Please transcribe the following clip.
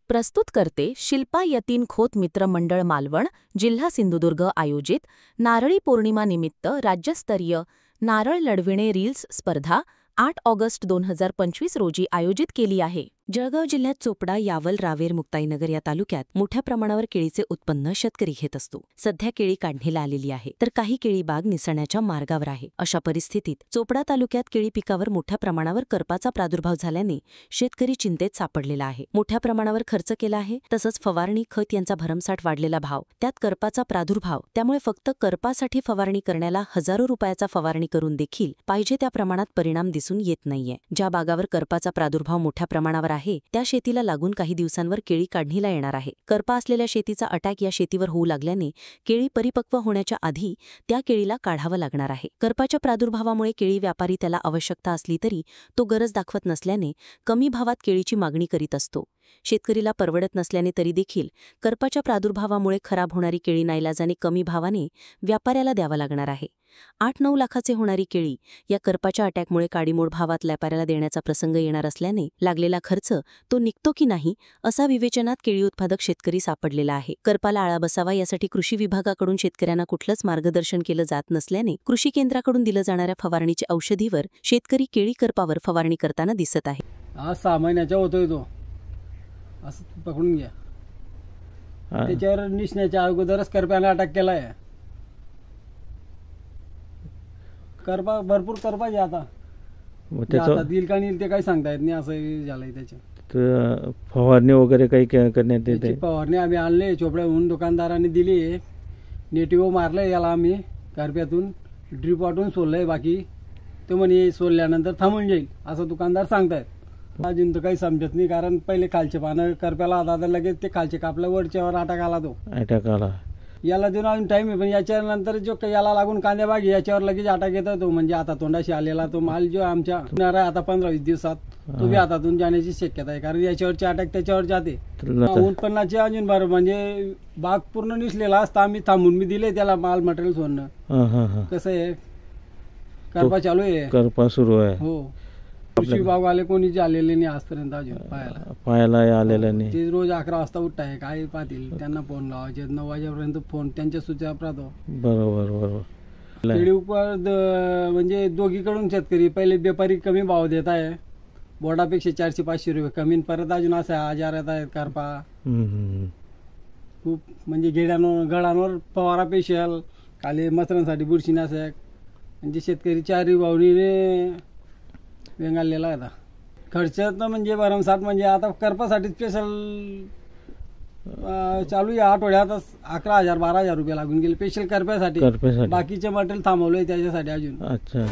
प्रस्तुत करते शिल्पा यतीन खोत मित्र मंडळ मालवण, जिल्हा सिंधुदुर्ग आयोजित नारळी पौर्णिमा निमित्त राज्यस्तरीय नारळ लढविणे रील्स स्पर्धा 8 ऑगस्ट 2025 रोजी आयोजित केली आहे। जळगाव जिल्ह्यात चोपडा, यावल, रावेर, मुक्ताईनगर या तालुक्यात मोठ्या प्रमाणावर केळीचे उत्पन्न शेतकरी घेत असतो। सध्या केळी काढणीला आलेली आहे, तर काही केळी बाग निसरण्याच्या मार्गावर आहे। अशा परिस्थितीत चोपडा तालुक्यात केळी पिकावर मोठ्या प्रमाणावर करपाचा प्रादुर्भाव झाल्याने शेतकरी चिंतेत सापडलेला आहे। मोठ्या प्रमाणावर खर्च केला आहे, तसंच फवारणी, खत यांचा भरमसाठ वाढलेला भाव, त्यात करपाचा प्रादुर्भाव, त्यामुळे फक्त करपासाठी फवारणी करण्याला हजारो रुपयाचा फवारणी करून देखील पाहिजे त्या प्रमाणात परिणाम दिसून येत नाहीये। ज्या बागावर करपाचा प्रादुर्भाव मोठ्या प्रमाणावर आहे त्या शेतीला लागून काही दिवसांवर केळी काढणीला येणार आहे। करपा असलेल्या शेतीचा अटॅक या शेतीवर होऊ लागल्याने केळी परिपक्व होण्याच्या आधी त्या केळीला काढावं लागणार आहे। करपाच्या प्रादुर्भावामुळे केळी व्यापारी त्याला आवश्यकता असली तरी तो गरज दाखवत नसल्याने कमी भावात केळीची मागणी करीत असतो। शेतकरीला परवडत नसल्याने तरी देखील करपाच्या प्रादुर्भावामुळे खराब होणारी केळी नाईलाजाने कमी भावाने व्यापाऱ्याला द्यावा लागणार आहे। 8-9 लाखाचे होणारी केळी या करपाच्या अटॅकमुळे काडीमोड भावात व्यापाऱ्याला देण्याचा प्रसंग येणार असल्याने लागलेला खर्च तो निघतो की नाही असा विवेचनात केळी उत्पादक शेतकरी सापडलेला आहे। करपाला आळा बसावा यासाठी कृषी विभागाकडून शेतकऱ्यांना कुठलंच मार्गदर्शन केलं जात नसल्याने कृषी केंद्राकडून दिलं जाणाऱ्या फवारणीच्या औषधीवर शेतकरी केळी करपावर फवारणी करताना दिसत आहे। आज 6 महिन्याचा होतोय तो, असं पकडून घ्या। त्याच्यावर निसण्याच्या अगोदरच करप्याने अटॅक केलाय। करपा भरपूर करपा आहे आता दिल का नाही ते काही सांगता येत नाही, असं झालंय। त्याच्या फवारणी वगैरे काही करण्यात येते? फवारणी आम्ही आणले चोपड्याहून, दुकानदारांनी दिली, नेटिव्ह मारलंय याला आम्ही करप्यातून, ड्रीप वाटून सोडलंय। बाकी तो म्हणे सोडल्यानंतर थांबून जाईल असं दुकानदार सांगतायत। अजून तर काही समजत नाही, कारण पहिले खालचे पानं करप्याला आता लगेच ते खालचे कापल्या, वरच्यावर अटॅक आला। तो अटॅक आला याला देऊन अजून टाइम आहे, पण याच्या नंतर जो याला लागून कांद्या बाग याच्यावर लगेच अटॅक येतो तो, म्हणजे आता तोंडाशी आलेला तो माल जो आमच्या आता 15-20 दिवसात तो बी हातातून जाण्याची शक्यता आहे, कारण याच्यावरचे अटॅक त्याच्यावर जाते। उत्पन्नाचे अजून बरं म्हणजे बाग पूर्ण निसलेला असता आम्ही थांबून मी दिले त्याला माल मटेरियल सोडणं। कसं आहे, करपा चालू आहे, करपा सुरू आहे। हो, कृषी विभागवाले कोणी आलेले नाही आजपर्यंत, अजून पाहायला आलेलं नाही। ते रोज 11 वाजता उठताय, काय पाहतील, त्यांना फोन लावायचे, 9 वाजेपर्यंत फोन त्यांच्या सूचना राहतो। बरोबर बरोबर। केळी म्हणजे दोघीकडून शेतकरी पहिले व्यापारी कमी भाव देत आहे, बोर्डापेक्षा 400-500 रुपये कमी, परत अजून असं आजार येत आहेत करपा खूप, म्हणजे गडांवर फवारा पेशल, खाली मसरांसाठी बुरशीनाशक, म्हणजे शेतकरी 4 भावनीने वेंगाळलेला आहे। आता खर्च तर म्हणजे भरमसाठ, म्हणजे आता करपासाठी स्पेशल चालू या आठवड्यात 11,000-12,000 रुपये लागून गेले स्पेशल करप्यासाठी। बाकीचे मटेरियल थांबवलंय त्याच्यासाठी अजून। अच्छा।